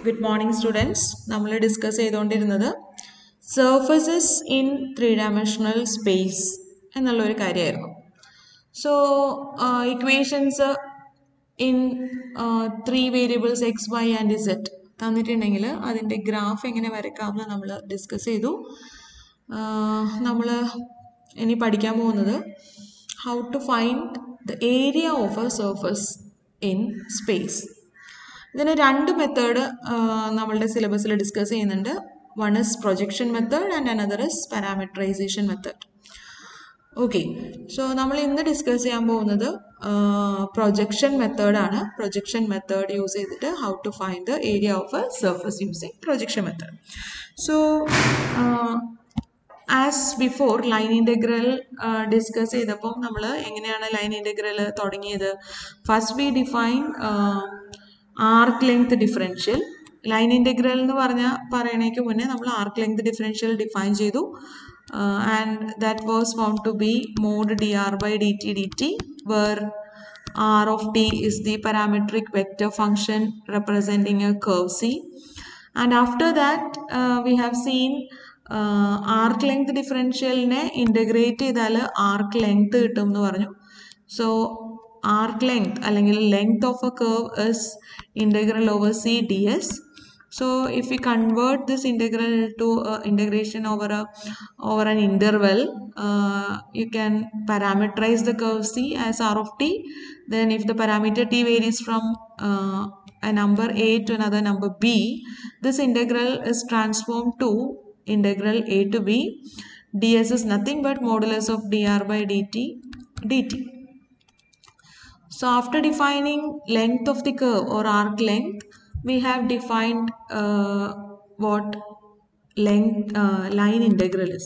Good morning, students. നമ്മൾ discuss ചെയ്തുകൊണ്ടിരുന്നത് surfaces in 3-dimensional space എന്നുള്ളൊരു കാര്യമായിരുന്നു. So equations in 3 variables x y and z തന്നിട്ടുണ്ടെങ്കിൽ അതിൻ്റെ ഗ്രാഫ് എങ്ങനെ വരയ്ക്കാമെന്ന് നമ്മൾ ഡിസ്കസ് ചെയ്തു. നമ്മൾ ഇനി പഠിക്കാൻ പോകുന്നത് how to find the area of a surface in space. ഇതിന് രണ്ട് മെത്തേഡ് നമ്മളുടെ സിലബസിൽ ഡിസ്കസ് ചെയ്യുന്നുണ്ട്. One is projection method and another is parameterisation method. Okay, so നമ്മൾ ഇന്ന് ഡിസ്കസ് ചെയ്യാൻ പോകുന്നത് പ്രൊജക്ഷൻ മെത്തേഡാണ്. പ്രൊജക്ഷൻ മെത്തേഡ് യൂസ് ചെയ്തിട്ട് how to find the area of a surface using projection method. So as before line integral discuss ചെയ്തപ്പോൾ നമ്മൾ എങ്ങനെയാണ് line integral തുടങ്ങിയത്? First we define arc length differential. Line integral എന്ന് പറയണേക്ക് മുന്നേ നമ്മൾ ആർക്ക് ലെങ്ത് ഡിഫറൻഷ്യൽ ഡിഫൈൻ ചെയ്തു. And that was found to be mod dr by dt dt, where r of t is the parametric vector function representing a curve C. And after that we have seen arc length differential ne integrate ചെയ്താൽ arc length കിട്ടും എന്ന് പറഞ്ഞു. So arc length അല്ലെങ്കിൽ length of a curve is integral over c ds. So if we convert this integral to integration over an interval, you can parameterize the curve c as r of t. Then if the parameter t varies from a number a to another number b, this integral is transformed to integral a to b. ds is nothing but modulus of dr by dt dt. So after defining length of the curve or arc length, we have defined what length line integral is.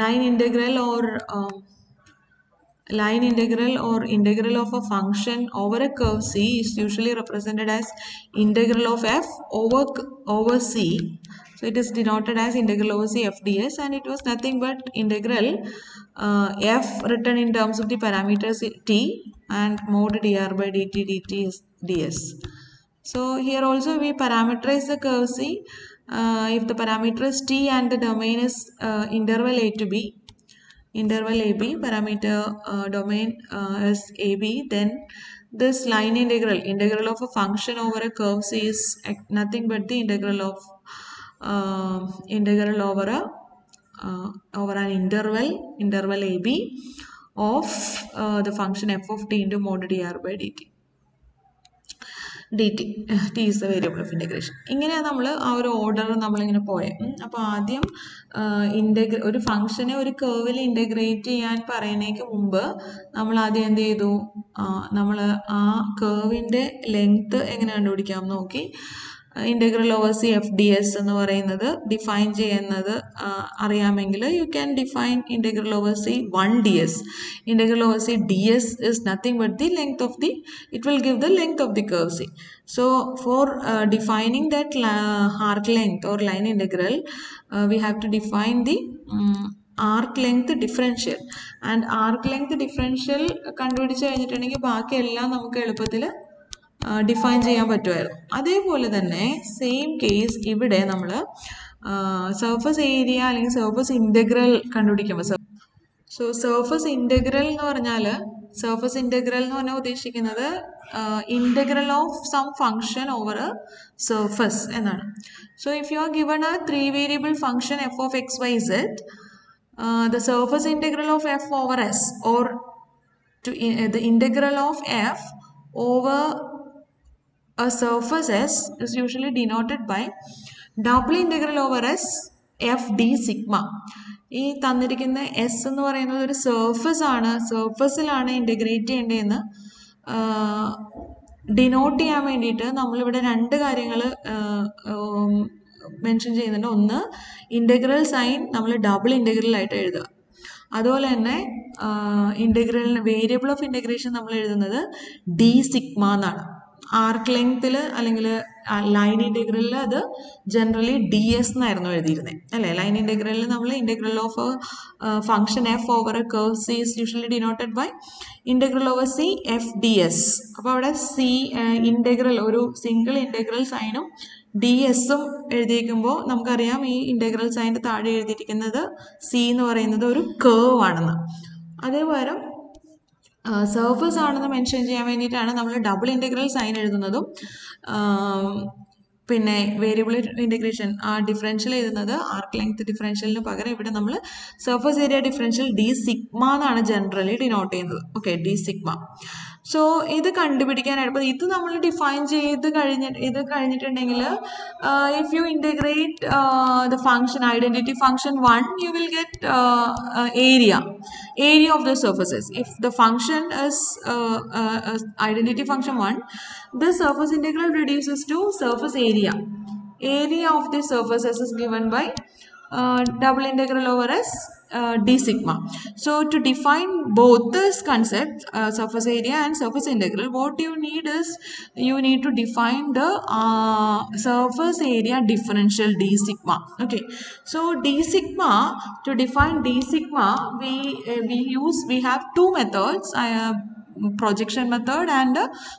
Line integral or integral of a function over a curve C is usually represented as integral of f over c. So it is denoted as integral over c f ds, and it was nothing but integral f written in terms of the parameters t and mod dr by dt dt is ds. So here also we parameterize the curve C. If the parameter is t and the domain is interval a to b, interval ab, parameter domain is ab, then this line integral of a function over a curve C is nothing but the integral over an interval ab of the function f of t into mod dr by dt dt. t is the variable of integration. ഇങ്ങനെയാണ് നമ്മൾ ആ ഒരു order നമ്മളിങ്ങനെ പോയത്. അപ്പോൾ ആദ്യം ഒരു ഫംഗ്ഷനെ ഒരു കേർവിൽ ഇൻ്റഗ്രേറ്റ് ചെയ്യാൻ പറയുന്നതിന് മുമ്പ് നമ്മൾ ആദ്യം എന്ത് ചെയ്തു? നമ്മൾ ആ കേർവിൻ്റെ ലെങ്ത് എങ്ങനെ കണ്ടുപിടിക്കാം നോക്കി. Integral over C f d S എന്ന് പറയുന്നത് ഡിഫൈൻ ചെയ്യുന്നത് അറിയാമെങ്കിൽ you can define integral over C 1 ds. Integral over C ds is nothing but the length of the, it will give the length of the curve C. So for defining that arc length or line integral, we have to define the arc length differential. And arc length differential കണ്ടുപിടിച്ച് കഴിഞ്ഞിട്ടുണ്ടെങ്കിൽ ബാക്കിയെല്ലാം നമുക്ക് എളുപ്പത്തിൽ define ചെയ്യാൻ പറ്റുമായിരുന്നു. അതേപോലെ തന്നെ same case ഇവിടെ നമ്മൾ സർഫസ് ഏരിയ അല്ലെങ്കിൽ സർഫസ് ഇൻ്റഗ്രൽ കണ്ടുപിടിക്കുമ്പോൾ, സോ സർഫസ് ഇൻ്റഗ്രൽ എന്ന് പറഞ്ഞാൽ ഉദ്ദേശിക്കുന്നത് integral of some function over a surface എന്നാണ്. So if you are given a 3 variable function f of x y z, the surface integral of f over s, or the integral of f over a surface S is usually denoted by double integral over s f d sigma. ഈ തന്നിരിക്കുന്ന S എന്ന് പറയുന്നത് ഒരു സർഫസിലാണ് integrate ചെയ്യേണ്ടതെന്ന് denote ചെയ്യാൻ വേണ്ടിയിട്ട് നമ്മളിവിടെ രണ്ട് കാര്യങ്ങൾ മെൻഷൻ ചെയ്യുന്നുണ്ട്. ഒന്ന്, ഇൻ്റഗ്രൽ സൈൻ നമ്മൾ ഡബിൾ ഇൻ്റഗ്രലായിട്ട് എഴുതുക. അതുപോലെ തന്നെ വേരിയബിൾ ഓഫ് ഇൻ്റഗ്രേഷൻ നമ്മൾ എഴുതുന്നത് ഡി സിഗ്മ എന്നാണ്. ആർക്ക് ലെങ്ത്തിൽ അല്ലെങ്കിൽ ലൈൻ ഇൻ്റഗ്രലിൽ അത് ജനറലി ഡി എസ് എന്നായിരുന്നു എഴുതിയിരുന്നത് അല്ലേ. ലൈൻ ഇൻ്റഗ്രലിൽ നമ്മൾ integral of function f over a curve C is usually denoted by integral over C f d s. അപ്പോൾ അവിടെ സി ഇൻ്റഗ്രൽ ഒരു സിംഗിൾ ഇൻ്റഗ്രൽ സൈനും ഡി എസും എഴുതിയിരിക്കുമ്പോൾ നമുക്കറിയാം ഈ ഇൻ്റഗ്രൽ സൈൻ്റെ താഴെ എഴുതിയിരിക്കുന്നത് സി എന്ന് പറയുന്നത് ഒരു കേർവ് ആണെന്ന്. അതേപോലെ സർഫസ് ആണെന്ന് മെൻഷൻ ചെയ്യാൻ വേണ്ടിയിട്ടാണ് നമ്മൾ ഡബിൾ ഇൻ്റഗ്രൽ സൈൻ എഴുതുന്നതും പിന്നെ വേരിയബിൾ ഇൻ്റഗ്രേഷൻ ഡിഫറൻഷ്യൽ എഴുതുന്നത് ആർക്ക് ലെങ്ത് ഡിഫറൻഷ്യലിന് പകരം ഇവിടെ നമ്മൾ surface area differential D sigma എന്നാണ് ജനറലി ഡിനോട്ട് ചെയ്യുന്നത്. Okay, D sigma. സോ ഇത് കണ്ടുപിടിക്കാനായിട്ട് ഇപ്പോൾ ഇത് നമ്മൾ ഡിഫൈൻ ചെയ്ത് കഴിഞ്ഞിട്ടുണ്ടെങ്കിൽ if you integrate the function identity function 1 you will get area of the surfaces. If the function is identity function 1, the surface integral reduces to surface area of the surfaces is given by double integral over s d sigma. So to define both this concepts, surface area and surface integral, what you need is you need to define the surface area differential d sigma. Okay, so d sigma, to define d sigma we have two methods, projection method and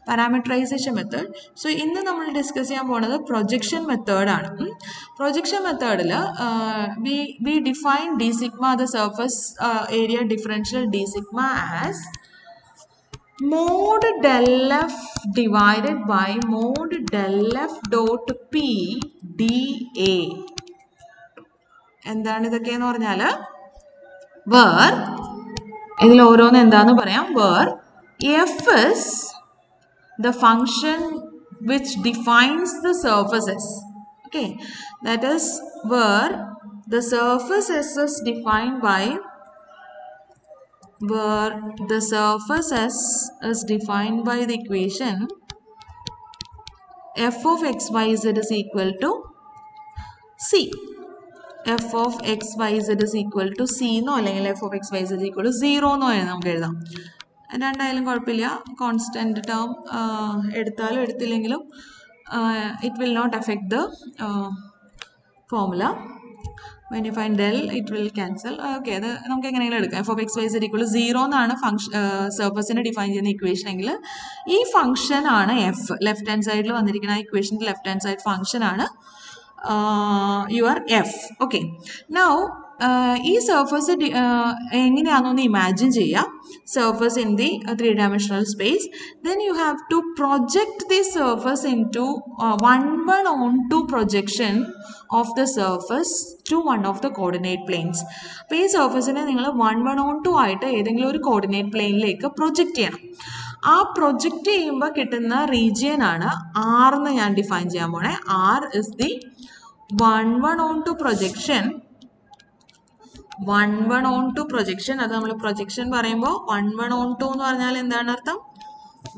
parameterization method. So ഇന്ന് നമ്മൾ discuss ചെയ്യാൻ പോണത് projection മെത്തേഡാണ്. Projection മെത്തേഡിൽ we define d sigma, the surface area differential d sigma, as mod del f divided by mod del f dot p dA. എന്താണ് ഇതൊക്കെ എന്ന് പറഞ്ഞാൽ where ഇതിൽ ഓരോന്ന് എന്താന്ന് പറയാം. where f is the function which defines the surfaces. Okay, that is where the surface s is defined by the equation f of x y z is equal to c. f of x y z is equal to c എന്നോ അല്ലെങ്കിൽ f of x y z is equal to 0 എന്നോ നമുക്ക് എഴുതാം. രണ്ടായാലും കുഴപ്പമില്ല. Constant term എടുത്താലും എടുത്തില്ലെങ്കിലും it will not affect the formula. When you find del, it will cancel. Okay, അത് നമുക്ക് എങ്ങനെയെങ്കിലും എടുക്കാം. f of x y z equal to 0 എന്നാണ് സർഫസിനെ ഡിഫൈൻ ചെയ്യുന്ന ഇക്വേഷൻ എങ്കിൽ ഈ ഫംഗ്ഷൻ ആണ് എഫ്. ലെഫ്റ്റ് ഹാൻഡ് സൈഡിൽ വന്നിരിക്കുന്ന ഇക്വേഷൻ്റെ ലെഫ്റ്റ് ഹാൻഡ് സൈഡ് ഫംഗ്ഷൻ ആണ് യുവർ എഫ്. ഓക്കെ, നൗ ഈ സർഫസ് എങ്ങനെയാണെന്നൊന്ന് ഇമാജിൻ ചെയ്യാം. Surface in the 3-dimensional space. Then you have to project the surface into 1:1 projection of the surface to one of the coordinate planes. അപ്പോൾ ഈ സർഫസിനെ നിങ്ങൾ 1:1 ആയിട്ട് ഏതെങ്കിലും ഒരു coordinate പ്ലെയിനിലേക്ക് പ്രൊജക്റ്റ് ചെയ്യണം. ആ പ്രൊജക്റ്റ് ചെയ്യുമ്പോൾ കിട്ടുന്ന റീജിയൻ ആണ് ആർ എന്ന് ഞാൻ ഡിഫൈൻ ചെയ്യാൻ പോണേ. R is the 1:1 projection. 1:1 projection, അത് നമ്മൾ പ്രൊജക്ഷൻ പറയുമ്പോൾ 1:1 എന്ന് പറഞ്ഞാൽ എന്താണ് അർത്ഥം?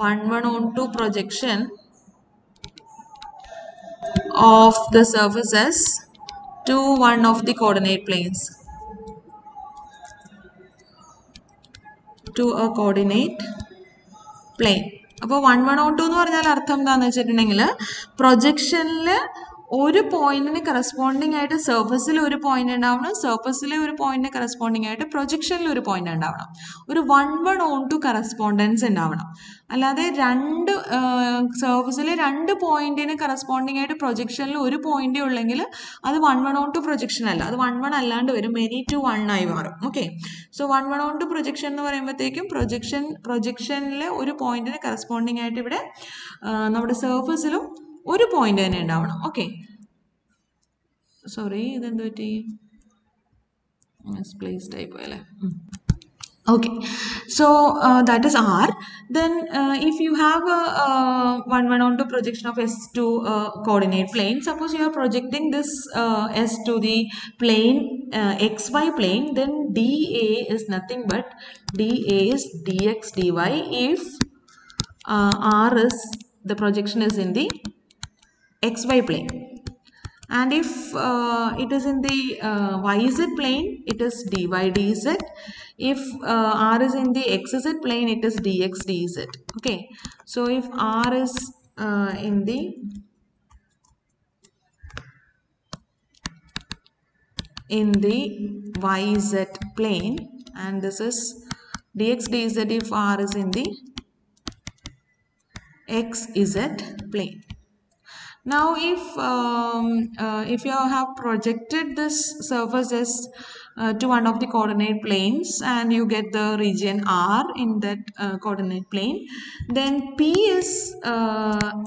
1:1 projection of the surfaces to one of the coordinate planes, to a coordinate plane. അപ്പോൾ 1:1 എന്ന് പറഞ്ഞാൽ അർത്ഥം എന്താണെന്ന് വെച്ചിട്ടുണ്ടെങ്കിൽ പ്രൊജക്ഷനിൽ ഒരു പോയിന്റിന് കറസ്പോണ്ടിങ് ആയിട്ട് സർഫസിൽ ഒരു പോയിന്റ് ഉണ്ടാവണം, സർഫസിലെ ഒരു പോയിന്റിന് കറസ്പോണ്ടിങ് ആയിട്ട് പ്രൊജക്ഷനിൽ ഒരു പോയിന്റ് ഉണ്ടാവണം. ഒരു 1:1 കറസ്പോണ്ടൻസ് ഉണ്ടാവണം. അല്ലാതെ സർഫസിലെ രണ്ട് പോയിന്റിന് കറസ്പോണ്ടിങ് ആയിട്ട് പ്രൊജക്ഷനിൽ ഒരു പോയിന്റേ ഉള്ളെങ്കിൽ അത് 1:1 പ്രൊജക്ഷൻ അല്ല, അത് 1:1 അല്ലാണ്ട് വരും, many to 1 ആയി മാറും. ഓക്കെ, സോ 1:1 പ്രൊജക്ഷൻ എന്ന് പറയുമ്പോഴത്തേക്കും പ്രൊജക്ഷനിലെ ഒരു പോയിന്റിന് കറസ്പോണ്ടിങ് ആയിട്ട് ഇവിടെ നമ്മുടെ സർഫസിലും ഒരു പോയിന്റ് തന്നെ ഉണ്ടാവണം. ഓക്കെ, സോറി, ഇതെന്ത് പറ്റി? മിസ്പ്ലേസ്ഡ് ആയിപ്പോയി അല്ലേ? Okay, so that is R. Then if you have a 1:1 projection of S to a coordinate plane, suppose you are projecting this S to the plane XY plane, then dA is nothing but dA is dx dy if R is, the projection is in the XY plane, and if it is in the YZ plane, it is dy dz. If R is in the XZ plane, it is dx dz. Okay, so if R is in the YZ plane and this is dx dz if R is in the XZ plane. Now if you have projected this surfaces to one of the coordinate planes and you get the region R in that coordinate plane, then P is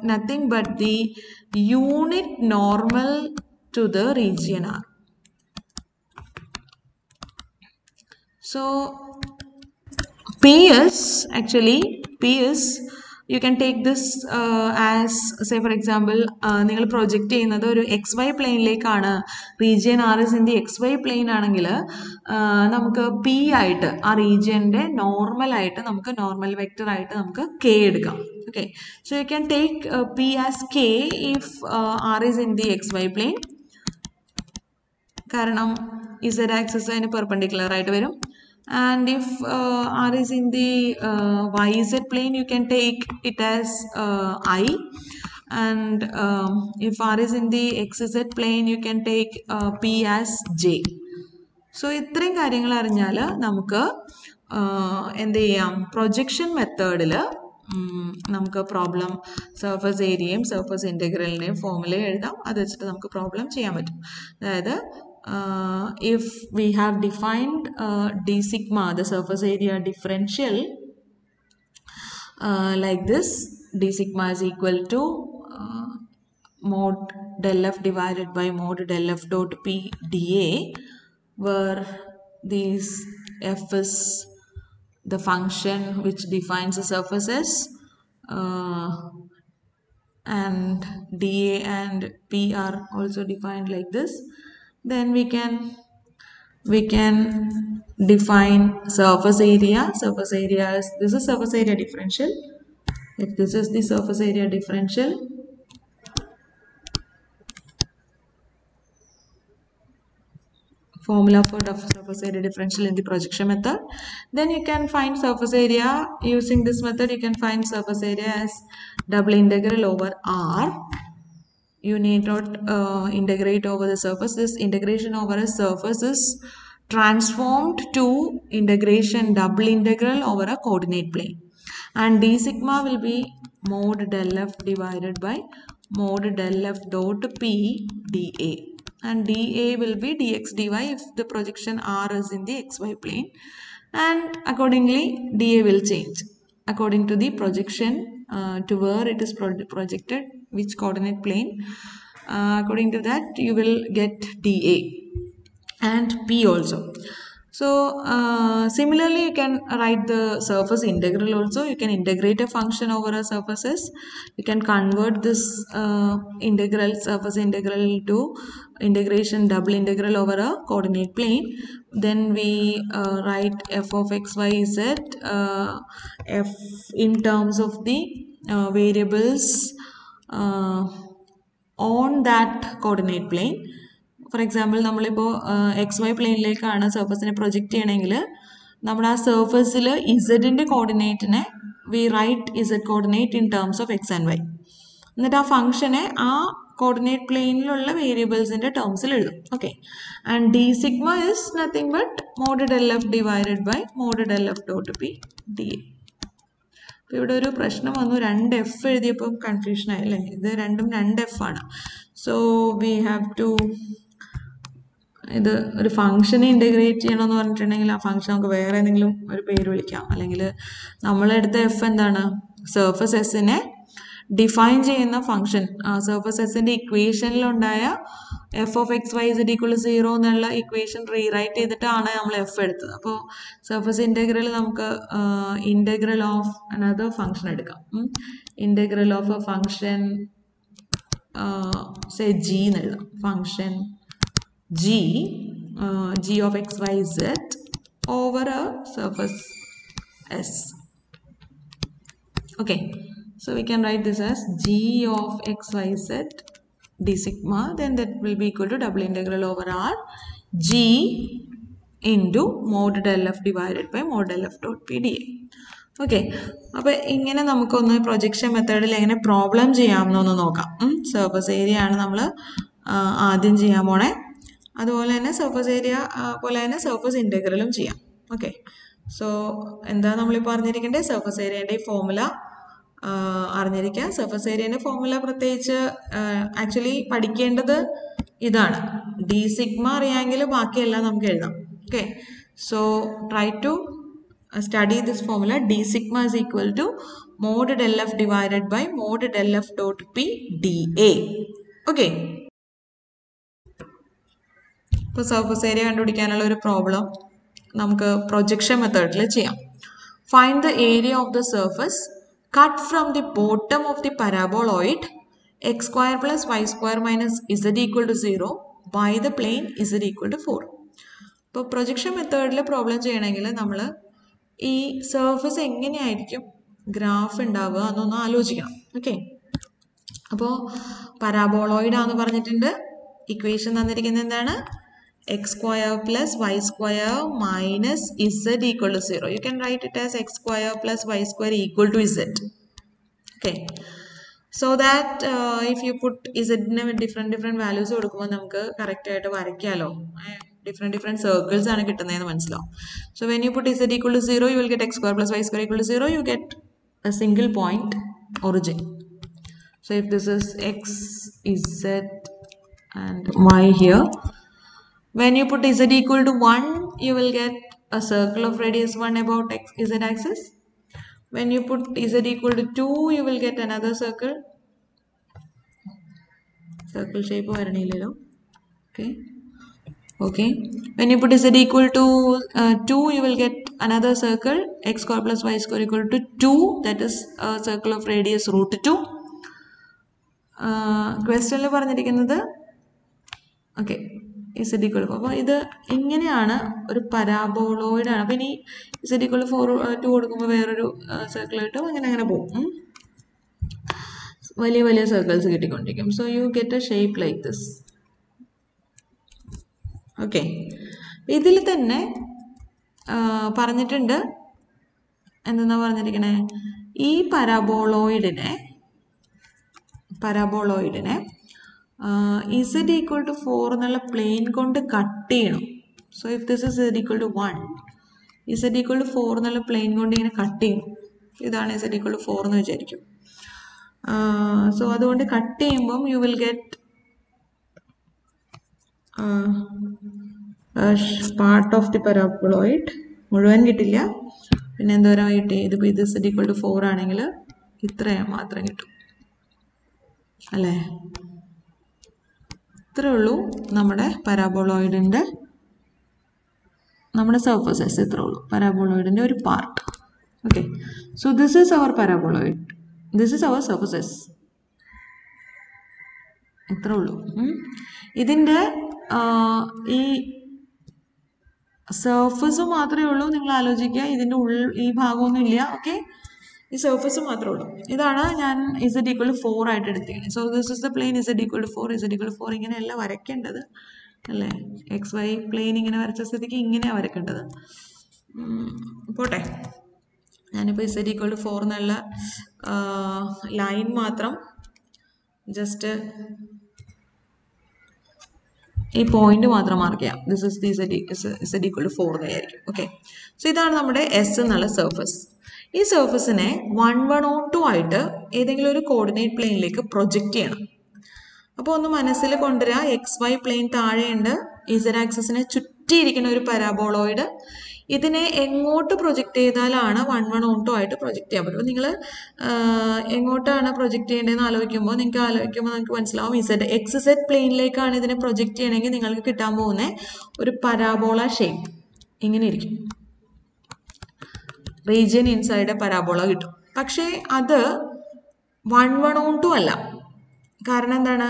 nothing but the unit normal to the region R. So P is you can take this as, say for example, നിങ്ങൾ project ചെയ്യുന്നത് ഒരു XY പ്ലെയിനിലേക്കാണ്, region R is in the XY plane ആണെങ്കിൽ നമുക്ക് P ആയിട്ട് ആ റീജിയൻ്റെ normal ആയിട്ട് നമുക്ക് നോർമൽ വെക്റ്റർ ആയിട്ട് നമുക്ക് K എടുക്കാം. Okay, so you can take P as K if R is in the XY plane, കാരണം Z axis അതിന് പെർപെൻഡിക്കുലർ ആയിട്ട് വരും. And if R is in the YZ plane, you can take it as I. And if R is in the XZ plane, you can take P as J. So ഇത്രയും കാര്യങ്ങൾ അറിഞ്ഞാൽ നമുക്ക് എന്ത് ചെയ്യാം, projection മെത്തേഡിൽ നമുക്ക് പ്രോബ്ലം സർഫസ് ഏരിയയും surface ഇൻ്റഗ്രലിൻ്റെയും formula എഴുതാം. അത് വെച്ചിട്ട് നമുക്ക് പ്രോബ്ലം ചെയ്യാൻ പറ്റും. അതായത് if we have defined d sigma, the surface area differential, like this, d sigma is equal to mod del f divided by mod del f dot p dA, where these f is the function which defines the surfaces, and dA and p are also defined like this. Then we can define surface area. Surface area is, this is surface area differential. If this is the surface area differential, formula for the surface area differential in the projection method, then you can find surface area using this method. You can find surface area as double integral over R. You need not integrate over the surface. This integration over a surface is transformed to integration double integral over a coordinate plane, and d sigma will be mod del f divided by mod del f dot p dA, and dA will be dx dy if the projection R is in the xy plane, and accordingly dA will change according to the projection to where it is projected, which coordinate plane. According to that you will get dA and P also. So similarly you can write the surface integral also. You can integrate a function over a surfaces. You can convert this integral, surface integral, to integration double integral over a coordinate plane. Then we write f of x, y, z, f in terms of the variables on that coordinate plane. For example, നമ്മളിപ്പോൾ XY പ്ലെയിനിലേക്കാണ് സർഫസിനെ പ്രൊജക്റ്റ് ചെയ്യണമെങ്കിൽ നമ്മൾ ആ സർഫസിൽ ഇസഡിൻ്റെ കോർഡിനേറ്റിനെ we write z coordinate in terms of x and y. എന്നിട്ട് ആ ഫംഗ്ഷനെ ആ കോർഡിനേറ്റ് പ്ലെയിനിലുള്ള വേരിയബിൾസിൻ്റെ ടേംസിൽ എഴുതും. Okay, and d sigma is nothing but mod del f divided by mod del F dot p d A. അപ്പോൾ ഇവിടെ ഒരു പ്രശ്നം വന്നു, 2 എഫ് എഴുതിയപ്പം കൺഫ്യൂഷനായി അല്ലേ? ഇത് രണ്ടും 2 എഫ് ആണ്. സോ വി ഹാവ് ടു, ഇത് ഒരു ഫംഗ്ഷനെ ഇൻ്റഗ്രേറ്റ് ചെയ്യണമെന്ന് പറഞ്ഞിട്ടുണ്ടെങ്കിൽ ആ ഫംഗ്ഷൻ നമുക്ക് വേറെ ഏതെങ്കിലും ഒരു പേര് വിളിക്കാം. അല്ലെങ്കിൽ നമ്മളെടുത്ത എഫ് എന്താണ്, സർഫസ് എസിനെ ഡിഫൈൻ ചെയ്യുന്ന ഫംഗ്ഷൻ. ആ സർഫസ് എസിൻ്റെ ഇക്വേഷനിലുണ്ടായ f of x y is equal 0 എന്നുള്ള ഇക്വേഷൻ റീറൈറ്റ് ചെയ്തിട്ടാണ് നമ്മൾ എഫ് എടുത്തത്. അപ്പോൾ സർഫസ് ഇൻ്റഗ്രൽ നമുക്ക് ഇൻ്റഗ്രൽ ഓഫ് അനദർ ഫംഗ്ഷൻ എടുക്കാം. Integral of a function say g എന്ന് എഴുതാം. Function g of x, y, z over a surface S. Okay, so we can write this as g of x, y, z d sigma, then that will be equal to double integral over R g into mod del f divided by mod del f dot p dA. Okay, അപ്പോൾ ഇങ്ങനെ നമുക്കൊന്ന് projection മെത്തേഡിൽ എങ്ങനെ problem ചെയ്യാമെന്നൊന്ന് നോക്കാം. Surface area ആണ് നമ്മൾ ആദ്യം ചെയ്യാൻ പോണേ. അതുപോലെ തന്നെ സർഫസ് ഏരിയ പോലെ തന്നെ സർഫസ് ഇൻ്റഗ്രലും ചെയ്യാം. ഓക്കെ, സോ എന്താ നമ്മളിപ്പോൾ അറിഞ്ഞിരിക്കേണ്ടത്, സർഫസ് ഏരിയൻ്റെ ഫോമുല അറിഞ്ഞിരിക്കുക. സർഫസ് ഏരിയയുടെ ഫോർമുല പ്രത്യേകിച്ച് ആക്ച്വലി പഠിക്കേണ്ടത് ഇതാണ്. ഡി സിഗ്മ അറിയാമെങ്കിൽ ബാക്കിയെല്ലാം നമുക്ക് എഴുതാം. Okay, so try to study this formula. D sigma is equal to mod del F divided by mod del F dot P dA. Okay. ഇപ്പോൾ സർഫസ് ഏരിയ കണ്ടുപിടിക്കാനുള്ള ഒരു പ്രോബ്ലം നമുക്ക് പ്രൊജക്ഷൻ മെത്തേഡിൽ ചെയ്യാം. Find the area of the surface cut from the bottom of the paraboloid x square plus y square minus z equal to 0 by the plane z equal to 4. ഇപ്പോൾ projection മെത്തേഡിൽ problem ചെയ്യണമെങ്കിൽ നമ്മൾ ഈ surface എങ്ങനെയായിരിക്കും graph ഉണ്ടാവുക എന്നൊന്ന് ആലോചിക്കണം. Okay, അപ്പോൾ പരാബോളോയിഡ് ആണെന്ന് പറഞ്ഞിട്ടുണ്ട്. ഇക്വേഷൻ തന്നിരിക്കുന്നത് എന്താണ്? X square plus y square minus z equal to 0. You can write it as x square plus y square equal to z. Okay, so that if you put ഇസഡിന് different values കൊടുക്കുമ്പോൾ നമുക്ക് കറക്റ്റായിട്ട് വരയ്ക്കാമല്ലോ. different circles ആണ് കിട്ടുന്നതെന്ന് മനസ്സിലാവും. So when you put z equal to 0, you will get x square plus y square equal to 0. You get a single point origin. So if this is x, z and y here, when you put z equal to 1, you will get a circle of radius 1 about z axis. When you put z equal to 2, you will get another circle shape varanillalo. Okay, when you put z equal to 2, you will get another circle x square plus y square equal to 2, that is a circle of radius root 2. Question പറഞ്ഞിരിക്കുന്നത് okay z equal to, അപ്പോൾ ഇത് ഇങ്ങനെയാണ് ഒരു പരാബോളോയിഡ് ആണ്. അപ്പോൾ ഇനി z equal to 2 കൊടുക്കുമ്പോൾ വേറൊരു സർക്കിൾ കിട്ടും, അങ്ങനെ പോകും. വലിയ സർക്കിൾസ് കിട്ടിക്കൊണ്ടിരിക്കും. So you get a shape like this. Okay, ഇതിൽ തന്നെ പറഞ്ഞിട്ടുണ്ട് എന്തെന്നാ പറഞ്ഞിരിക്കണേ, ഈ പരാബോളോയിഡിനെ z ഈക്വൽ ടു 4 എന്നുള്ള പ്ലെയിൻ കൊണ്ട് കട്ട് ചെയ്യണം. So if this is z equal to 1, z equal to 4 എന്നുള്ള പ്ലെയിൻ കൊണ്ട് ഇങ്ങനെ കട്ട് ചെയ്യണം. ഇതാണ് z ഈക്വൽ ടു 4 എന്ന് വിചാരിക്കും. സോ അതുകൊണ്ട് കട്ട് ചെയ്യുമ്പം you will get part of the paraboloid. മുഴുവൻ കിട്ടില്ല, പിന്നെ എന്തോരം കിട്ടി? ഇതിപ്പോൾ ഇത് z ഈക്വൽ ടു 4 ആണെങ്കിൽ ഇത്രയും മാത്രം കിട്ടും അല്ലേ? ഇത്രേ ഉള്ളൂ നമ്മുടെ പരാബോളോയിഡിൻ്റെ സർഫസസ്. ഇത്രേ ഉള്ളൂ പരാബോളോയിഡിൻ്റെ ഒരു part. Okay, so this is our paraboloid, this is our surfaces. ഇത്രേ ഉള്ളൂ. ഇതിൻ്റെ ഈ സർഫസ് മാത്രമേ ഉള്ളൂ. നിങ്ങൾ ആലോചിക്കുക, ഇതിൻ്റെ ഈ ഭാഗമൊന്നും ഇല്ല. ഓക്കെ, ഈ സർഫസ് മാത്രമേ ഉള്ളൂ. ഇതാണ് ഞാൻ z ഈക്വൽ ടു 4 ആയിട്ട് എടുത്തിരിക്കുന്നത്. So this is the plane z equal to 4, z equal to 4 ഇങ്ങനെയല്ല വരയ്ക്കേണ്ടത് അല്ലേ? എക്സ് വൈ പ്ലെയിൻ ഇങ്ങനെ വരച്ച സ്ഥിതിക്ക് ഇങ്ങനെയാണ് വരയ്ക്കേണ്ടത്. പോട്ടെ, ഞാനിപ്പോൾ z ഈക്വൽ ടു 4 എന്നുള്ള ലൈൻ മാത്രം ജസ്റ്റ് ഈ പോയിന്റ് മാത്രം മാർക്ക് ചെയ്യാം. This is the z equal to 4 എന്നായിരിക്കും. ഓക്കെ, സോ ഇതാണ് നമ്മുടെ എസ് എന്നുള്ള സർഫസ്. ഈ സർഫസിനെ 1, 1 or 2 ആയിട്ട് ഏതെങ്കിലും ഒരു കോർഡിനേറ്റ് പ്ലെയിനിലേക്ക് പ്രൊജക്റ്റ് ചെയ്യണം. അപ്പോൾ ഒന്ന് മനസ്സിൽ കൊണ്ടുവരിക, എക്സ് വൈ പ്ലെയിൻ താഴെയുണ്ട്, ഇസഡ് ആക്സിസിനെ ചുറ്റിയിരിക്കുന്ന ഒരു പരാബോളോയിഡ്. ഇതിനെ എങ്ങോട്ട് പ്രൊജക്റ്റ് ചെയ്താലാണ് 1, 1 or 2 ആയിട്ട് പ്രൊജക്റ്റ് ചെയ്യാൻ പറ്റും. നിങ്ങൾ എങ്ങോട്ടാണ് പ്രൊജക്റ്റ് ചെയ്യേണ്ടതെന്ന് ആലോചിക്കുമ്പോൾ നിങ്ങൾക്ക് മനസ്സിലാവും, എക്സ് സെഡ് പ്ലെയിനിലേക്കാണ് ഇതിനെ പ്രൊജക്റ്റ് ചെയ്യണമെങ്കിൽ നിങ്ങൾക്ക് കിട്ടാൻ പോകുന്ന ഒരു പരാബോള ഷേപ്പ് ഇങ്ങനെ ഇരിക്കും. റീജിയൻ ഇൻസൈഡ് പരാബോള കിട്ടും. പക്ഷേ അത് 1, 1 or 2 അല്ല. കാരണം എന്താണ്?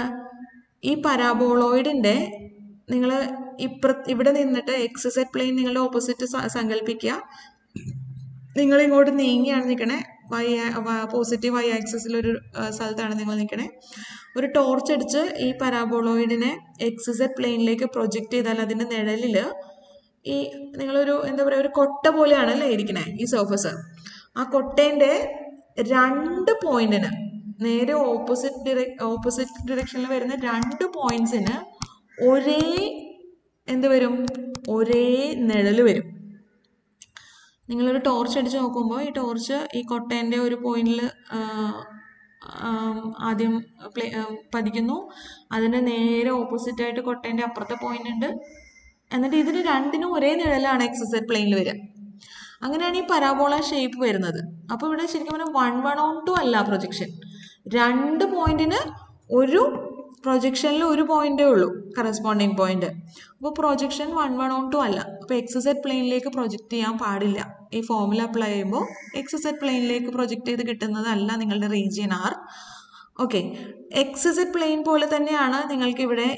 ഈ പരാബോളോയിഡിൻ്റെ നിങ്ങൾ ഇവിടെ നിന്നിട്ട് എക്സ് സെഡ് പ്ലെയിൻ നിങ്ങളുടെ ഓപ്പോസിറ്റ് സങ്കല്പിക്കുക. നിങ്ങൾ ഇങ്ങോട്ട് നീങ്ങിയാണ് നിൽക്കണേ, പോസിറ്റീവ് വൈ ആക്സിസിലൊരു സ്ഥലത്താണ് നിങ്ങൾ നിൽക്കണേ. ഒരു ടോർച്ച് അടിച്ച് ഈ പരാബോളോയിഡിനെ എക്സ് സെഡ് പ്ലെയിനിലേക്ക് പ്രൊജക്റ്റ് ചെയ്താൽ അതിൻ്റെ നിഴലിൽ ഈ നിങ്ങളൊരു എന്താ പറയുക, ഒരു കൊട്ട പോലെയാണല്ലേ ഇരിക്കണേ ഈ സർഫസ്. ആ കൊട്ടേൻ്റെ 2 പോയിന്റിന് നേരെ ഓപ്പോസിറ്റ് ഡിറക്ഷനിൽ വരുന്ന 2 പോയിന്റ്സിന് ഒരേ നിഴൽ വരും. നിങ്ങളൊരു ടോർച്ച് അടിച്ച് നോക്കുമ്പോൾ ഈ ടോർച്ച് ഈ കൊട്ടേൻ്റെ ഒരു പോയിന്റിൽ ആദ്യം പതിക്കുന്നു. അതിന് നേരെ ഓപ്പോസിറ്റായിട്ട് കൊട്ടേൻ്റെ അപ്പുറത്തെ പോയിന്റ് ഉണ്ട്. എന്നിട്ട് ഇതിന് രണ്ടിനും ഒരേ നിഴലാണ് XZ പ്ലെയിനിൽ വരിക. അങ്ങനെയാണ് ഈ പരാബോള ഷേപ്പ് വരുന്നത്. അപ്പോൾ ഇവിടെ ശരിക്കും പറഞ്ഞാൽ 1:1:2 അല്ല പ്രൊജക്ഷൻ. 2 പോയിന്റിന് ഒരു പ്രൊജക്ഷനിൽ ഒരു പോയിന്റേ ഉള്ളൂ കറസ്പോണ്ടിങ് പോയിന്റ്. അപ്പോൾ പ്രൊജക്ഷൻ 1:1:2 അല്ല. അപ്പോൾ XZ പ്ലെയിനിലേക്ക് പ്രൊജക്റ്റ് ചെയ്യാൻ പാടില്ല. ഈ ഫോർമുല അപ്ലൈ ചെയ്യുമ്പോൾ XZ പ്ലെയിനിലേക്ക് പ്രൊജക്റ്റ് ചെയ്ത് കിട്ടുന്നതല്ല നിങ്ങളുടെ region R. Okay, XZ plane പോലെ തന്നെയാണ് നിങ്ങൾക്ക് ഇവിടെ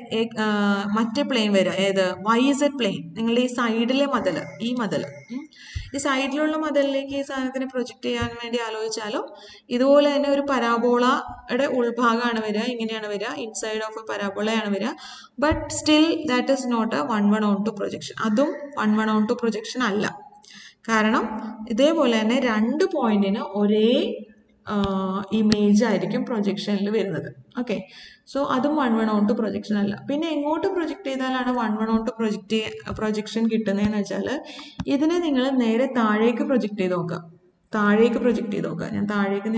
മറ്റേ പ്ലെയിൻ വരിക. ഏത്? YZ plane. നിങ്ങളുടെ ഈ സൈഡിലെ മതിൽ, ഈ മതിൽ, ഈ സൈഡിലുള്ള മതിലിലേക്ക് ഈ സാധനത്തിനെ പ്രൊജക്റ്റ് ചെയ്യാൻ വേണ്ടി ആലോചിച്ചാലും ഇതുപോലെ തന്നെ ഒരു പരാബോളയുടെ ഉൾഭാഗമാണ് വരിക. ഇങ്ങനെയാണ് വരിക, ഇൻസൈഡ് ഓഫ് എ പരാബോളയാണ് വരിക. But still that is not a 1:1:2 projection. അതും 1:1:2 പ്രൊജക്ഷൻ അല്ല. കാരണം ഇതേപോലെ തന്നെ 2 പോയിന്റിന് ഒരേ ഇമേജ് ആയിരിക്കും പ്രൊജക്ഷനിൽ വരുന്നത്. ഓക്കെ, സോ അതും 1:1:2 പ്രൊജക്ഷൻ അല്ല. പിന്നെ എങ്ങോട്ട് പ്രൊജക്റ്റ് ചെയ്താലാണ് 1:1:2 പ്രൊജക്ഷൻ കിട്ടുന്നതെന്ന് വെച്ചാൽ ഇതിനെ നിങ്ങൾ നേരെ താഴേക്ക് പ്രൊജക്റ്റ് ചെയ്ത് നോക്കുക. താഴേക്ക് പ്രൊജക്റ്റ് ചെയ്ത് നോക്കുക.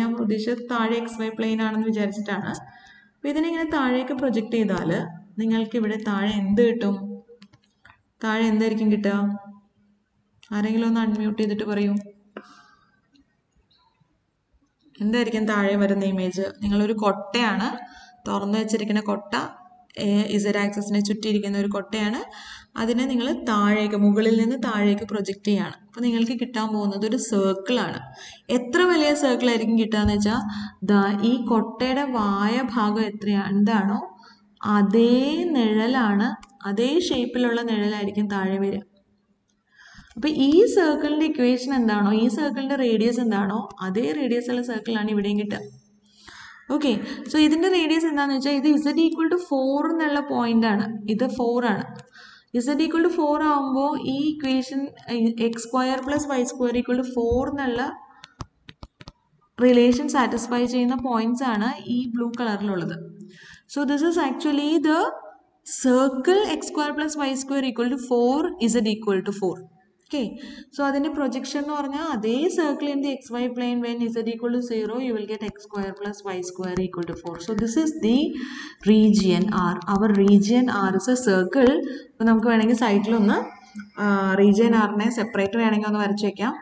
ഞാൻ ഉദ്ദേശിച്ചത് താഴെ XY പ്ലെയിൻ ആണെന്ന് വിചാരിച്ചിട്ടാണ്. അപ്പോൾ ഇതിനിങ്ങനെ താഴേക്ക് പ്രൊജക്റ്റ് ചെയ്താൽ നിങ്ങൾക്ക് ഇവിടെ താഴെ എന്ത് കിട്ടും? താഴെ എന്തായിരിക്കും കിട്ടുക? ആരെങ്കിലും ഒന്ന് അൺമ്യൂട്ട് ചെയ്തിട്ട് പറയൂ. എന്തായിരിക്കും താഴെ വരുന്ന ഇമേജ്? നിങ്ങളൊരു കൊട്ടയാണ്, തുറന്നു വെച്ചിരിക്കുന്ന കൊട്ട, Z ആക്സിസിനെ ചുറ്റിയിരിക്കുന്ന ഒരു കൊട്ടയാണ്. അതിനെ നിങ്ങൾ താഴേക്ക്, മുകളിൽ നിന്ന് താഴേക്ക് പ്രൊജക്റ്റ് ചെയ്യാണ്. അപ്പോൾ നിങ്ങൾക്ക് കിട്ടാൻ പോകുന്നത് ഒരു സർക്കിളാണ്. എത്ര വലിയ സർക്കിൾ ആയിരിക്കും കിട്ടുക എന്ന് വെച്ചാൽ ഈ കൊട്ടയുടെ വായ ഭാഗം എന്താണോ അതേ നിഴലാണ്, അതേ ഷേപ്പിലുള്ള നിഴലായിരിക്കും താഴെ വരിക. അപ്പോൾ ഈ സർക്കിളിൻ്റെ ഇക്വേഷൻ എന്താണോ, ഈ സർക്കിളിൻ്റെ റേഡിയസ് എന്താണോ അതേ റേഡിയസ് ഉള്ള സർക്കിളാണ് ഇവിടെയും കിട്ടുക. ഓക്കെ, സോ ഇതിൻ്റെ റേഡിയസ് എന്താണെന്ന് വെച്ചാൽ ഇത് Z=4 എന്നുള്ള പോയിന്റ് ആണ്. ഇത് 4 ആണ്. Z=4 ആകുമ്പോൾ ഈ ഇക്വേഷൻ x² + y² 4 എന്നുള്ള റിലേഷൻ സാറ്റിസ്ഫൈ ചെയ്യുന്ന പോയിന്റ്സ് ആണ് ഈ ബ്ലൂ കളറിലുള്ളത്. So this is actually the circle x² + y² 4 Z=4. Okay, so അതിൻ്റെ പ്രൊജക്ഷൻ എന്ന് പറഞ്ഞാൽ അതേ circle in the XY plane when Z=0 you will get x² + y² 4. So this is the region R. Our region R is a circle. അപ്പോൾ നമുക്ക് വേണമെങ്കിൽ സൈഡിലൊന്ന് region ആറിനെ separate വേണമെങ്കിൽ ഒന്ന് വരച്ച് വയ്ക്കാം.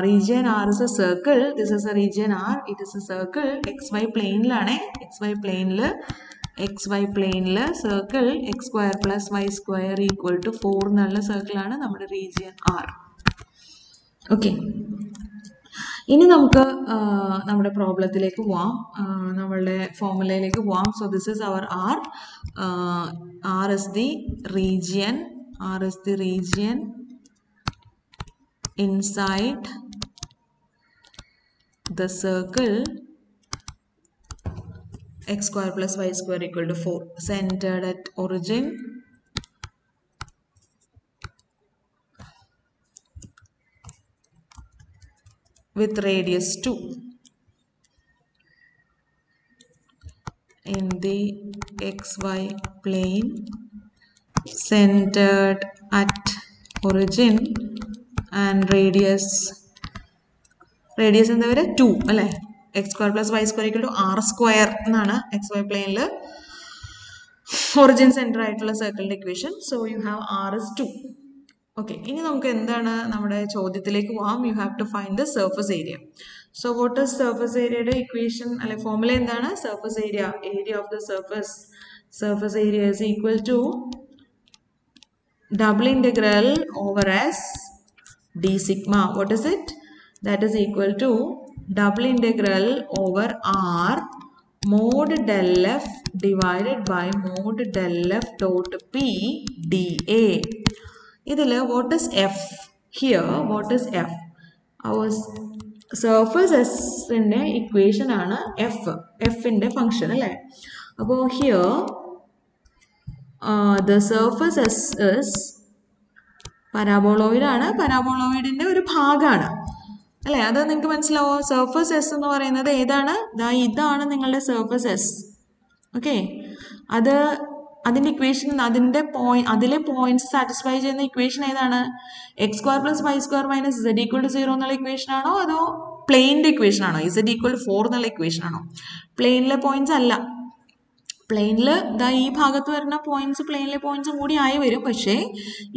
Region R is a circle. This is a region R. It is a circle. XY പ്ലെയിനിലാണ്. XY പ്ലെയിനിൽ circle x² + y² 4 എന്നുള്ള സർക്കിളാണ് നമ്മുടെ റീജിയൻ R. ഓക്കെ, ഇനി നമുക്ക് നമ്മുടെ പ്രോബ്ലത്തിലേക്ക് പോവാം, നമ്മളുടെ ഫോർമുലയിലേക്ക് പോവാം. So this is our R. R is the region inside the circle x² + y² 4, centered at origin with radius 2 in the XY plane, centered at origin and radius എന്താ വരെ 2 അല്ലേ? x² + y² r² എന്നാണ് XY പ്ലെയിനിൽ origin centre ആയിട്ടുള്ള സർക്കിളിൻ്റെ ഇക്വേഷൻ. So you have R is 2. Okay, ഇനി നമുക്ക് എന്താണ് നമ്മുടെ ചോദ്യത്തിലേക്ക് പോകാം. You have to find the surface area. So what is surface ഏരിയയുടെ ഇക്വേഷൻ അല്ലെ ഫോർമുല എന്താണ്? Surface area of the surface area is equal to double integral over S d sigma. What is it? That is equal to double integral over R mod del F divided by mod del F dot P dA. ഇതിൽ what is F? Here what is F? Our surface S-ന്റെ equation ആണ് F-ന്റെ function അല്ലേ? അപ്പോൾ here the surface S is പരാബോളോയിഡ് ആണ്, പരാബോളോയിഡിൻ്റെ ഒരു ഭാഗമാണ് അല്ലേ? അത് നിങ്ങൾക്ക് മനസ്സിലാവോ? സർഫസ് എസ് എന്ന് പറയുന്നത് ഏതാണ്? ഇതാണ് നിങ്ങളുടെ സർഫസ് എസ്. ഓക്കെ, അത് അതിൻ്റെ ഇക്വേഷൻ അതിലെ പോയിന്റ്സ് സാറ്റിസ്ഫൈ ചെയ്യുന്ന ഇക്വേഷൻ ഏതാണ്? X square plus y square minus z equal to 0 എന്നുള്ള ഇക്വേഷൻ ആണോ അതോ പ്ലെയിൻ്റെ ഇക്വേഷൻ ആണോ? ഇസഡ് ഈക്വൽ ടു 4 എന്നുള്ള ഇക്വേഷൻ ആണോ? പ്ലെയിനിലെ പോയിന്റ്സ് അല്ല. പ്ലെയിനിൽ ഈ ഭാഗത്ത് വരുന്ന പോയിന്റ്സ് പ്ലെയിനിലെ പോയിന്റ്സും കൂടി ആയി വരും. പക്ഷേ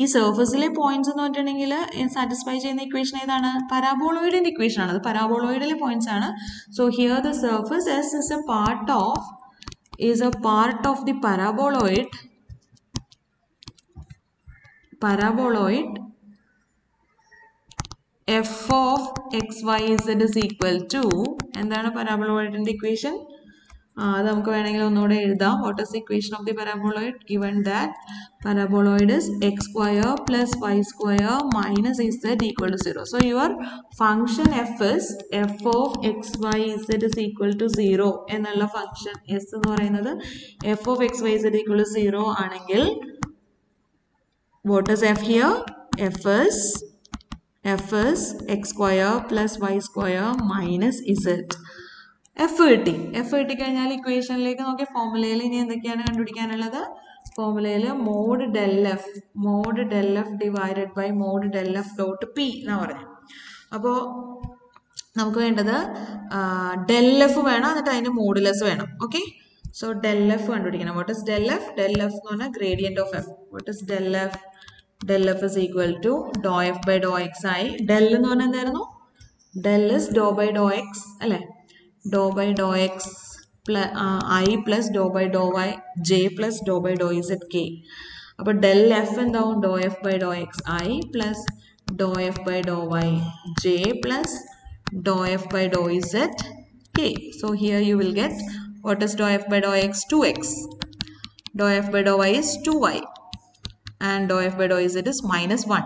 ഈ സർഫസിലെ പോയിന്റ്സ് എന്ന് പറഞ്ഞിട്ടുണ്ടെങ്കിൽ സാറ്റിസ്ഫൈ ചെയ്യുന്ന ഇക്വേഷൻ ഏതാണ്? പരാബോളോയിഡിന്റെ ഇക്വേഷൻ ആണ്. അത് പരാബോളോയിഡിലെ പോയിന്റ്സ് ആണ്. So here the surface S is A part of the paraboloid f of x y z is equal to എന്താണ് പരാബോളോയിഡിന്റെ ഇക്വേഷൻ? അത് നമുക്ക് വേണമെങ്കിൽ ഒന്നുകൂടെ എഴുതാം. What is the equation of the paraboloid? Given that paraboloid is x square plus y square minus z equal to 0. So your function f is f of x y z is equal to 0 എന്നുള്ള function s എന്ന് പറയുന്നത് f of x y z equal to 0 ആണെങ്കിൽ what is f here? f is x square plus y square minus z. f കിട്ടിക്കഴിഞ്ഞാൽ ഇക്വേഷനിലേക്ക് നോക്കിയ ഫോർമുലയിൽ ഇനി എന്തൊക്കെയാണ് കണ്ടുപിടിക്കാനുള്ളത്? ഫോർമുലയിൽ mod del f divided by mod del F dot p എന്നാ പറഞ്ഞു. അപ്പോൾ നമുക്ക് വേണ്ടത് ഡെൽ എഫ് വേണം, എന്നിട്ട് അതിൻ്റെ മോഡുലസ് വേണം. ഓക്കെ, സോ ഡെൽ എഫ് കണ്ടുപിടിക്കണം. What is del F? Del F എന്ന് പറഞ്ഞാൽ gradient of F. What is del F? Del F is equal to doh F by doh X ആയി. ഡെൽ എന്ന് പറഞ്ഞാൽ എന്തായിരുന്നു? Del is doh by doh X അല്ലേ? Doh by doh X I plus doh by doh Y J plus doh by doh Z K. അപ്പോൾ del F എന്താവും? Doh F by doh x i plus doh F by doh Y J plus doh F by doh Z k. So here you will get what is dou f by dou x? 2x. Dou f by dou y is 2y. And dou f by dou z is minus 1.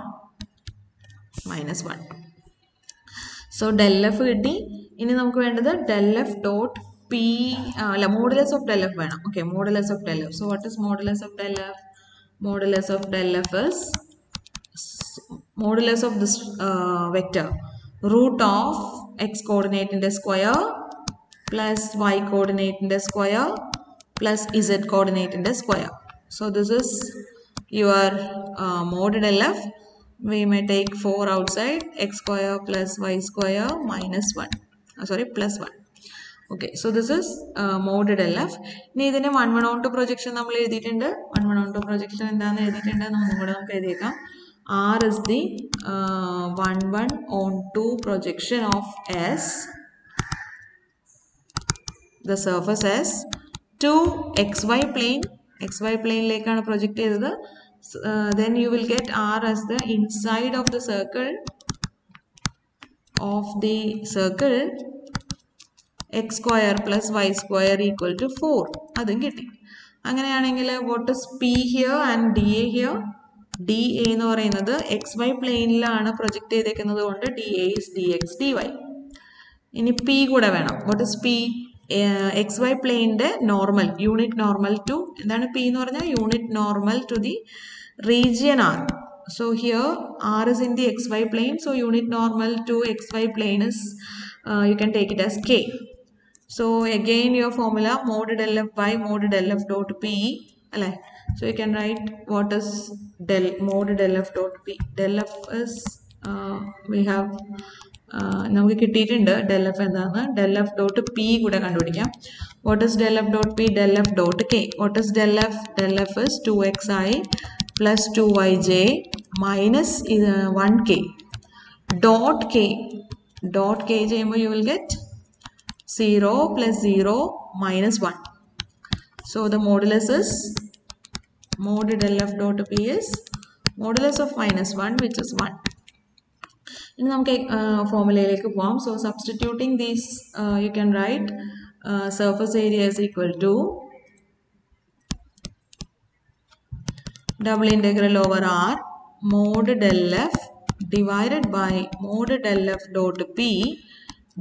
So del f കിട്ടി. ഇനി നമുക്ക് വേണ്ടത് del f dot p അല്ല modulus of del f വേണം. Okay, modulus of del f. So what is modulus of del f? Modulus of del f is modulus of this vector root of x coordinate in the square plus y coordinate in the square plus z coordinate in the square. So this is your mod del f. We may take 4 outside, x square plus y square minus 1. Plus 1. Okay, so this is mod del f. ഇനി ഇതിന്റെ 1:1 projection നമ്മൾ എഴുതിയിട്ടുണ്ട്. 1:1 projection എന്താണെന്ന് എഴുതിയിട്ടുണ്ട് ഒന്നും കൂടെ നമുക്ക് എഴുതിയേക്കാം. R is the 1:1 projection of S. The surface S to xy plane. xy plane ലേക്കാണ് പ്രൊജക്റ്റ് ചെയ്തത്. Then you will get R as the inside of the circle x square plus y square equal to 4. അതും കിട്ടി. അങ്ങനെയാണെങ്കിൽ what is P here and DA here? DA എന്ന് പറയുന്നത് xy പ്ലെയിനിലാണ് project ചെയ്തേക്കുന്നത് കൊണ്ട് DA is dx dy. ഇനി P കൂടെ വേണം. what is P? xy പ്ലെയിനിന്റെ നോർമൽ, യൂണിറ്റ് നോർമൽ ടു എന്താണ് P എന്ന് പറഞ്ഞാൽ? Unit normal to the region R. So here R is in the xy plane. So unit normal to xy plane is you can take it as K. So again your formula mod del f by mod del f dot P. So you can write what is mod del f dot P. Del f is we have നമുക്ക് കിട്ടിയിട്ടുണ്ട് del f എന്താണ്? del f dot P കൂടെ കണ്ടുപിടിക്കാം. What is del f dot P? del f dot K. What is del f? del f is 2xi plus 2yj minus 1k dot k ചെയ്യുമ്പോൾ you will get 0 plus 0 minus 1. So the modulus is mod del f dot p is modulus of minus 1 which is 1. ഇനി നമുക്ക് ഫോർമുലയിലേക്ക് പോവാം. So substituting these you can write surface area is equal to double integral over R mod del f divided by mod del f dot p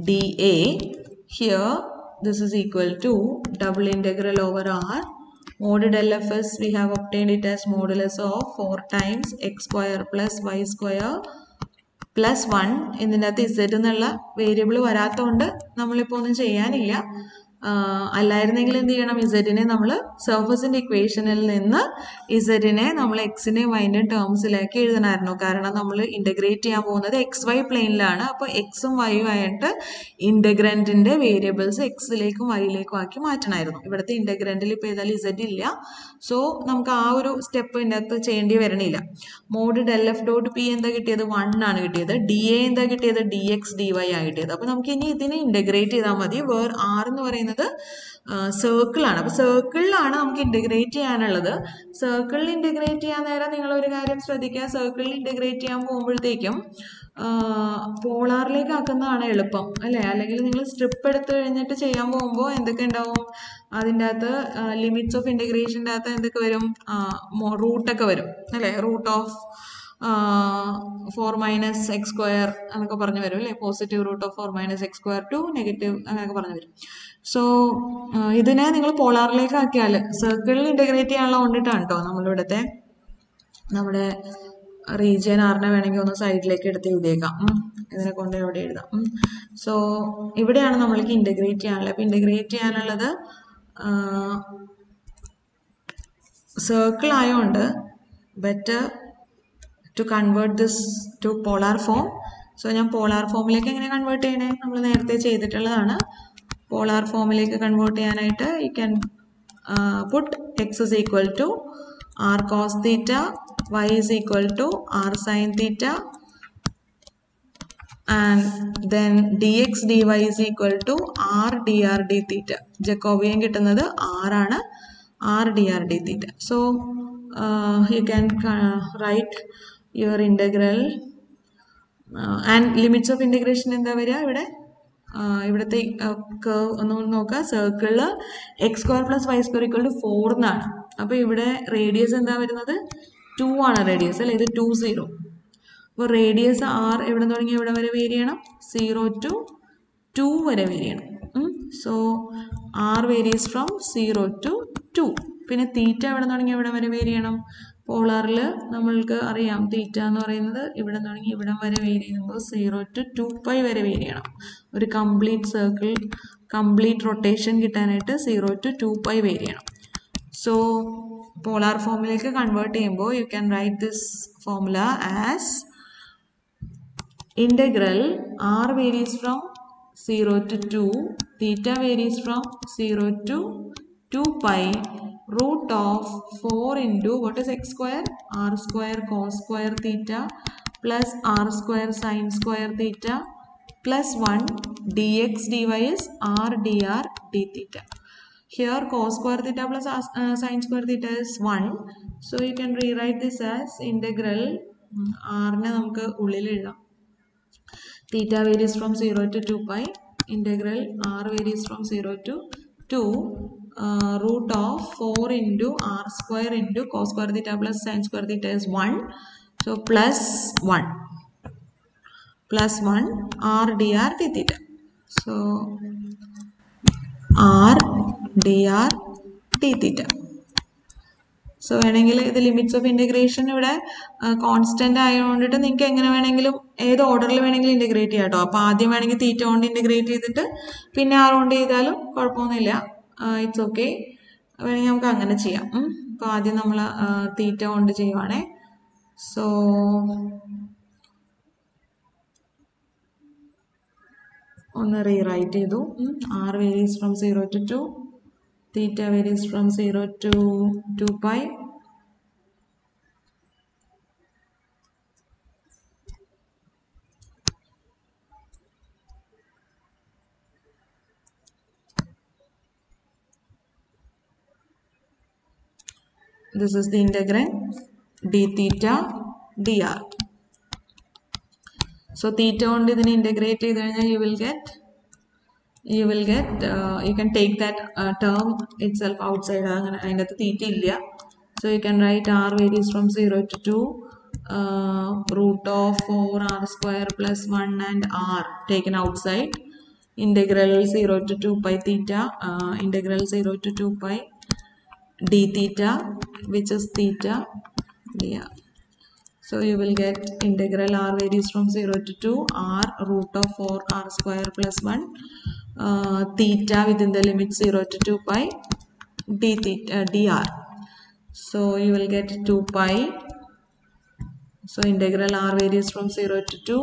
dA. Here this is equal to double integral over R mod del f is we have obtained it as modulus of 4 times x square plus y square plus 1. ഇതിനകത്ത് z എന്നുള്ള variable വരാത്തതുകൊണ്ട് നമ്മളിപ്പോൾ ഒന്നും ചെയ്യാനില്ല. അല്ലായിരുന്നെങ്കിൽ എന്ത് ചെയ്യണം, ഇസഡിനെ നമ്മൾ സർഫസിന്റെ ഇക്വേഷനിൽ നിന്ന് ഇസഡിനെ നമ്മൾ എക്സിനെയും വൈൻ്റെയും ടേംസിലേക്ക് എഴുതണമായിരുന്നു. കാരണം നമ്മൾ ഇൻ്റഗ്രേറ്റ് ചെയ്യാൻ പോകുന്നത് എക്സ് വൈ പ്ലെയിനിലാണ്. അപ്പോൾ എക്സും വൈയും ആയിട്ട് ഇൻ്റഗ്രൻറ്റിൻ്റെ വേരിയബിൾസ് എക്സിലേക്കും വൈയിലേക്കും ആക്കി മാറ്റണമായിരുന്നു. ഇവിടുത്തെ ഇൻ്റഗ്രൻറ്റിൽ ഇപ്പോൾ ഏതായാലും ഇസഡ് ഇല്ല. സോ നമുക്ക് ആ ഒരു സ്റ്റെപ്പ് ഇതിൻ്റെ അകത്ത് ചെയ്യേണ്ടി വരണില്ല. Mod del F dot P എന്താ കിട്ടിയത്, 1 ആണ് കിട്ടിയത്. ഡി എ എന്താ കിട്ടിയത്, ഡി എക്സ് ഡി വൈ ആണ് കിട്ടിയത്. അപ്പോൾ നമുക്ക് ഇനി ഇതിനെ ഇൻ്റഗ്രേറ്റ് ചെയ്താൽ മതി. വേർ ആർ എന്ന് പറയുന്നത് സർക്കിളാണ്. അപ്പോൾ സർക്കിളിലാണ് നമുക്ക് ഇൻ്റഗ്രേറ്റ് ചെയ്യാനുള്ളത്. സർക്കിളിൽ ഇൻ്റഗ്രേറ്റ് ചെയ്യാൻ നേരം നിങ്ങളൊരു കാര്യം ശ്രദ്ധിക്കുക, സർക്കിളിൽ ഇൻ്റഗ്രേറ്റ് ചെയ്യാൻ പോകുമ്പോഴത്തേക്കും പോളാറിലേക്ക് ആക്കുന്നതാണ് എളുപ്പം അല്ലേ. അല്ലെങ്കിൽ നിങ്ങൾ സ്ട്രിപ്പ് എടുത്ത് കഴിഞ്ഞിട്ട് ചെയ്യാൻ പോകുമ്പോൾ എന്തൊക്കെ ഉണ്ടാവും, അതിൻ്റെ അകത്ത് ലിമിറ്റ്സ് ഓഫ് ഇൻ്റഗ്രേഷൻ്റെ അകത്ത് എന്തൊക്കെ വരും, റൂട്ടൊക്കെ വരും അല്ലേ. Root of 4 minus x square എന്നൊക്കെ പറഞ്ഞു വരും അല്ലേ. Positive root of 4 minus x square to negative അങ്ങനെയൊക്കെ പറഞ്ഞു വരും. സോ ഇതിനെ നിങ്ങൾ പോളാറിലേക്ക് ആക്കിയാൽ സർക്കിളിൽ ഇൻ്റഗ്രേറ്റ് ചെയ്യാനുള്ള കൊണ്ടിട്ടാണ് കേട്ടോ നമ്മളിവിടുത്തെ നമ്മുടെ റീജിയൻ ആറിനെ വേണമെങ്കിൽ ഒന്ന് സൈഡിലേക്ക് എടുത്ത് എഴുതിയേക്കാം. ഇതിനെ കൊണ്ട് ഇവിടെ എഴുതാം. സോ ഇവിടെയാണ് നമ്മൾക്ക് ഇൻ്റഗ്രേറ്റ് ചെയ്യാനുള്ളത്. അപ്പോൾ ഇൻ്റഗ്രേറ്റ് ചെയ്യാനുള്ളത് സർക്കിൾ ആയതുകൊണ്ട് better to convert this to polar form. So ഞാൻ പോളാർ ഫോമിലേക്ക് എങ്ങനെ കൺവേർട്ട് ചെയ്യണേ, നമ്മൾ നേരത്തെ ചെയ്തിട്ടുള്ളതാണ്. പോളാർ ഫോമിലേക്ക് കൺവേർട്ട് ചെയ്യാനായിട്ട് you can put x is equal to r cos theta, y is equal to r sin theta, and then dx dy is equal to r dr d theta. Jacobian കിട്ടുന്നത് r ആണ്, r dr d theta. So you can write your integral and limits of integration എന്താ വരിക ഇവിടെ, ഇവിടുത്തെ curve ഒന്ന് നോക്കുക. സർക്കിളിൽ x square plus y square equal to 4 എന്നാണ്. അപ്പോൾ ഇവിടെ റേഡിയസ് എന്താ വരുന്നത്, 2 ആണ് റേഡിയസ് അല്ലേ. ഇത് 2 0. അപ്പോൾ റേഡിയസ് ആർ എവിടെ നിന്ന് തുടങ്ങി എവിടെ വരെ വേരി ചെയ്യണം, 0 to 2 വരെ വേരി ചെയ്യണം. So r varies from 0 to 2. പിന്നെ തീറ്റ എവിടെ നിന്ന് തുടങ്ങി എവിടെ വരെ വേരി ചെയ്യണം, പോളാറിൽ നമ്മൾക്ക് അറിയാം തീറ്റ എന്ന് പറയുന്നത് ഇവിടെ തുടങ്ങി ഇവിടം വരെ വേരി ചെയ്യുമ്പോൾ 0 to 2π വരെ വേരി ചെയ്യണം. ഒരു കംപ്ലീറ്റ് സർക്കിൾ കംപ്ലീറ്റ് റൊട്ടേഷൻ കിട്ടാനായിട്ട് 0 to 2π വേരി ചെയ്യണം. സോ പോളാർ ഫോമിലേക്ക് കൺവേർട്ട് ചെയ്യുമ്പോൾ U can right this formula as integral r varies from 0 to 2, theta varies from 0 to 2π, root of 4 into what is x square, r square cos square theta plus r square sin square theta plus 1 dx dy is r dr d theta. Here cos square theta plus sin square theta is 1. So you can rewrite this as integral r ne namukku ullil ezhudam. Theta varies from 0 to 2π. Integral r varies from 0 to 2. Root of 4 into r square into cos square theta plus sin square theta is 1. So plus 1. Plus 1 r dr d theta. So r dr d theta. So വേണമെങ്കിൽ ഇത് limits of integration ഇവിടെ constant ആയതുകൊണ്ടിട്ട് നിങ്ങൾക്ക് എങ്ങനെ വേണമെങ്കിലും ഏത് ഓർഡറിൽ വേണമെങ്കിലും integrate ചെയ്യാം കേട്ടോ. അപ്പോൾ ആദ്യം വേണമെങ്കിൽ തീറ്റ കൊണ്ട് ഇൻ്റഗ്രേറ്റ് ചെയ്തിട്ട് പിന്നെ ആർ കൊണ്ട് ചെയ്താലും കുഴപ്പമൊന്നുമില്ല, ഇറ്റ്സ് ഓക്കെ. വേണമെങ്കിൽ നമുക്ക് അങ്ങനെ ചെയ്യാം. അപ്പോൾ ആദ്യം നമ്മൾ തീറ്റ കൊണ്ട് ചെയ്യുവാണേ. സോ ഒന്ന് റീറൈറ്റ് ചെയ്തു. R varies from 0 to 2, theta varies from 0 to 2π. This is the integrand d theta dr. So theta only then integrate either you will get you can take that term itself outside and the theta illa. So you can write r varies from 0 to 2, root of 4 r square plus 1 and r taken outside, integral 0 to 2π theta, integral 0 to 2π d theta, which is theta dr. So you will get integral r varies from 0 to 2, r root of 4 r square plus 1, theta within the limit 0 to 2 pi d theta dr. So you will get 2 pi. So integral r varies from 0 to 2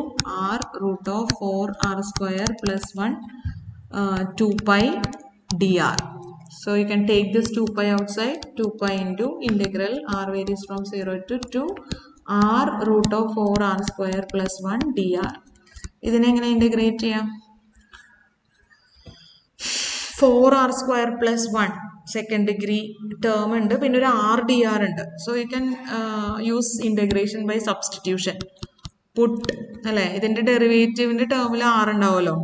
r root of 4 r square plus 1 2 pi dr. So you can take this 2 pi outside. 2 pi into integral r varies from 0 to 2 r root of 4 r square plus 1 dr. ഇതിനെ എങ്ങനെ integrate ചെയ്യാം? 4r square plus 1 second degree term ഉണ്ട് പിന്നെ ഒരു r dr ഉണ്ട്. So you can use integration by substitution. Put അല്ലേ, ഇതിൻ്റെ ഡെറിവേറ്റീവിൻ്റെ ടേമിൽ r ഉണ്ടാവുമല്ലോ.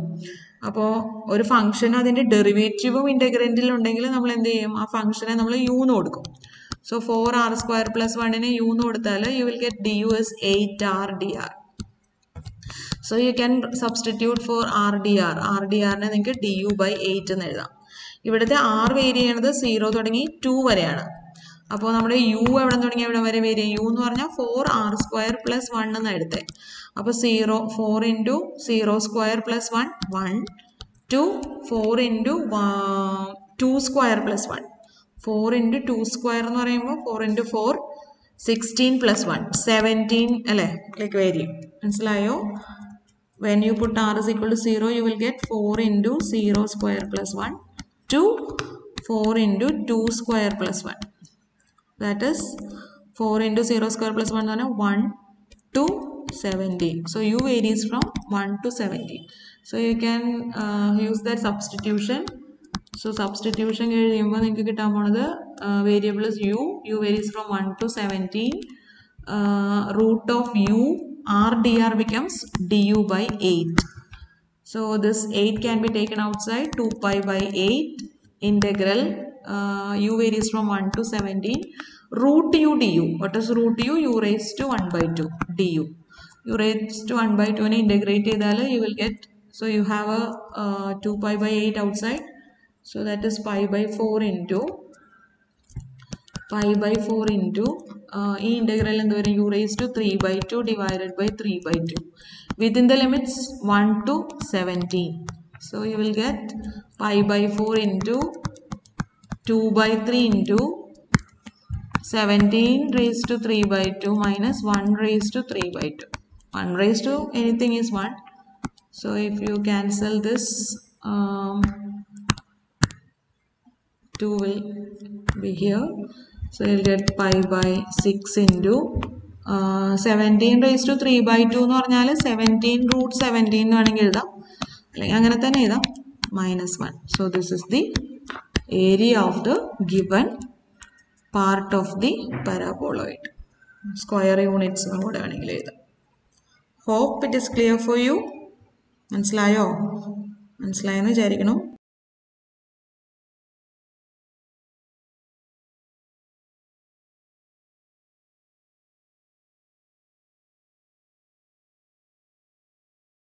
അപ്പോൾ ഒരു ഫംഗ്ഷൻ അതിൻ്റെ ഡെറിവേറ്റീവും ഇൻ്റഗ്രൻറ്റിൽ ഉണ്ടെങ്കിൽ നമ്മൾ എന്ത് ചെയ്യും, ആ ഫംഗ്ഷനെ നമ്മൾ u എന്ന് കൊടുക്കും. So 4r square plus 1നെ u എന്ന് കൊടുത്താൽ you will get du as 8r dr. So you can substitute for RDR. RDRനെ നിങ്ങൾക്ക് du by 8 എന്ന് എഴുതാം. ഇവിടുത്തെ r വേരി ചെയ്യണത് 0 തുടങ്ങി 2 വരെയാണ്. അപ്പോൾ നമ്മുടെ u എവിടെ തുടങ്ങി എവിടെ വരെ വേരി ചെയ്യും? u എന്ന് പറഞ്ഞാൽ 4r square plus 1 എന്ന് എടുത്തേ. അപ്പോൾ 4 into 0 square plus 1 1 2 4 into 2 square plus 1 4 into 2 square എന്ന് പറയുമ്പോൾ 4 into 4 16 plus 1 17 അല്ലേ, ലൈക്ക് വേരി. മനസ്സിലായോ? When you put r is equal to 0, you will get 4 into 0 square plus 1 to 4 into 2 square plus 1. That is 4 into 0 square plus 1 1 to 17. So u varies from 1 to 17. So you can use that substitution. So substitution കഴിയുമ്പോൾ നിങ്ങൾക്ക് കിട്ടാൻ പോണത് variable is u varies from 1 to 17. Root of u r dr becomes du by 8. So this 8 can be taken outside. 2 pi by 8 integral u varies from 1 to 17 root u du. What is root u? U raised to 1 by 2 du. U raised to 1 by 2 ne integrate ചെയ്താൽ you will get, so you have a 2 pi by 8 outside. So that is pi by 4 into ഈ integral എന്ത് വരും? u raised to 3 by 2 divided by 3 by 2 within the limits 1 to 17. So you will get pi by 4 into 2 by 3 into 17 raised to 3 by 2 minus 1 raised to 3 by 2. 1 raised to anything is 1. So if you cancel this, 2 will be here. So you'll get pi by 6 into 17 raised to 3 by 2 എന്ന് പറഞ്ഞാൽ 17 root 17 എന്ന് വേണമെങ്കിൽ എഴുതാം, അല്ലെങ്കിൽ അങ്ങനെ തന്നെ എഴുതാം, minus 1. So this is the area of the given part of the paraboloid. Square units കൂടെ വേണമെങ്കിൽ എഴുതാം. Hope it is clear for you. മനസ്സിലായോ? മനസ്സിലായെന്ന് വിചാരിക്കണം.